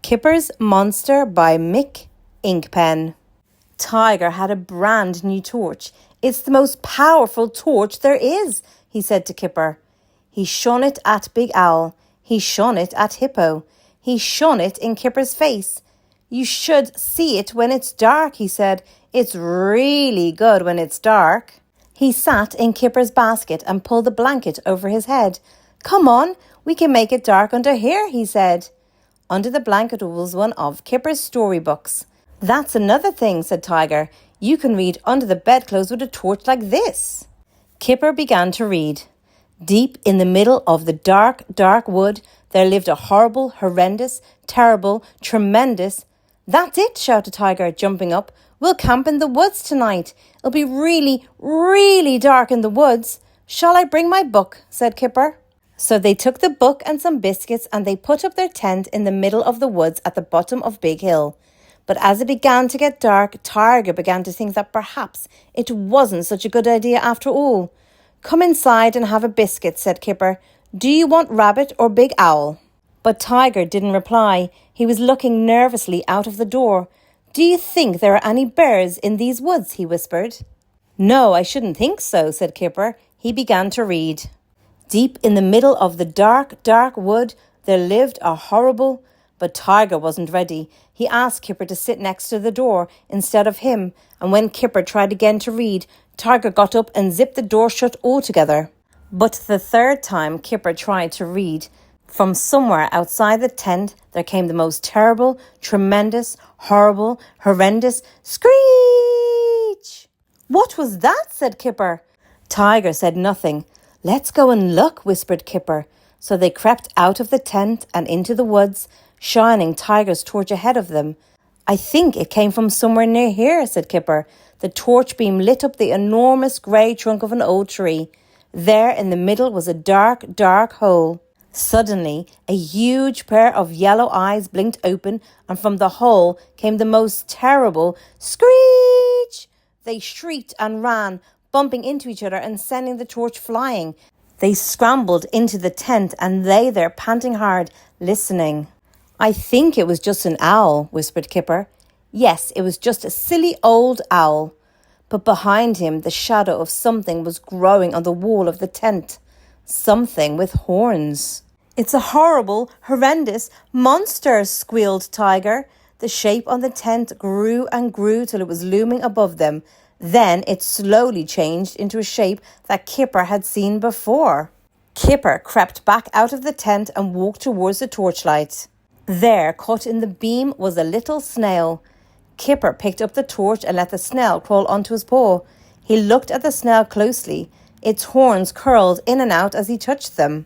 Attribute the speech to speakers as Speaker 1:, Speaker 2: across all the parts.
Speaker 1: Kipper's Monster by Mick Inkpen. Tiger had a brand new torch. It's the most powerful torch there is, he said to Kipper. He shone it at Big Owl. He shone it at Hippo. He shone it in Kipper's face. You should see it when it's dark, he said. It's really good when it's dark. He sat in Kipper's basket and pulled the blanket over his head. Come on, we can make it dark under here, he said. Under the blanket was one of Kipper's storybooks. That's another thing, said Tiger. You can read under the bedclothes with a torch like this. Kipper began to read. Deep in the middle of the dark, dark wood, there lived a horrible, horrendous, terrible, tremendous... That's it, shouted Tiger, jumping up. We'll camp in the woods tonight. It'll be really, really dark in the woods. Shall I bring my book? Said Kipper. So they took the book and some biscuits and they put up their tent in the middle of the woods at the bottom of Big Hill. But as it began to get dark, Tiger began to think that perhaps it wasn't such a good idea after all. Come inside and have a biscuit, said Kipper. Do you want Rabbit or Big Owl? But Tiger didn't reply. He was looking nervously out of the door. Do you think there are any bears in these woods? He whispered. No, I shouldn't think so, said Kipper. He began to read. Deep in the middle of the dark, dark wood, there lived a horrible... But Tiger wasn't ready. He asked Kipper to sit next to the door instead of him, and when Kipper tried again to read, Tiger got up and zipped the door shut altogether. But the third time Kipper tried to read, from somewhere outside the tent there came the most terrible, tremendous, horrible, horrendous screech. What was that? Said Kipper. Tiger said nothing. Let's go and look, whispered Kipper. So they crept out of the tent and into the woods, shining Tiger's torch ahead of them. I think it came from somewhere near here, said Kipper. The torch beam lit up the enormous grey trunk of an old tree. There in the middle was a dark, dark hole. Suddenly, a huge pair of yellow eyes blinked open, and from the hole came the most terrible screech. They shrieked and ran, bumping into each other and sending the torch flying. They scrambled into the tent and lay there panting hard, listening. I think it was just an owl, whispered Kipper. Yes, it was just a silly old owl. But behind him, the shadow of something was growing on the wall of the tent. Something with horns. It's a horrible, horrendous monster, squealed Tiger. The shape on the tent grew and grew till it was looming above them. Then it slowly changed into a shape that Kipper had seen before. Kipper crept back out of the tent and walked towards the torchlight. There, caught in the beam, was a little snail. Kipper picked up the torch and let the snail crawl onto his paw. He looked at the snail closely. Its horns curled in and out as he touched them.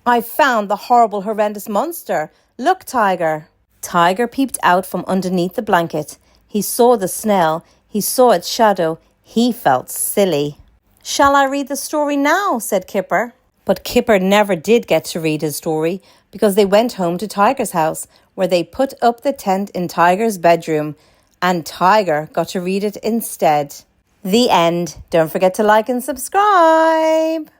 Speaker 1: I found the horrible, horrendous monster. Look, Tiger. Tiger peeped out from underneath the blanket. He saw the snail. He saw its shadow. He felt silly. Shall I read the story now? Said Kipper. But Kipper never did get to read his story because they went home to Tiger's house, where they put up the tent in Tiger's bedroom, and Tiger got to read it instead. The end. Don't forget to like and subscribe.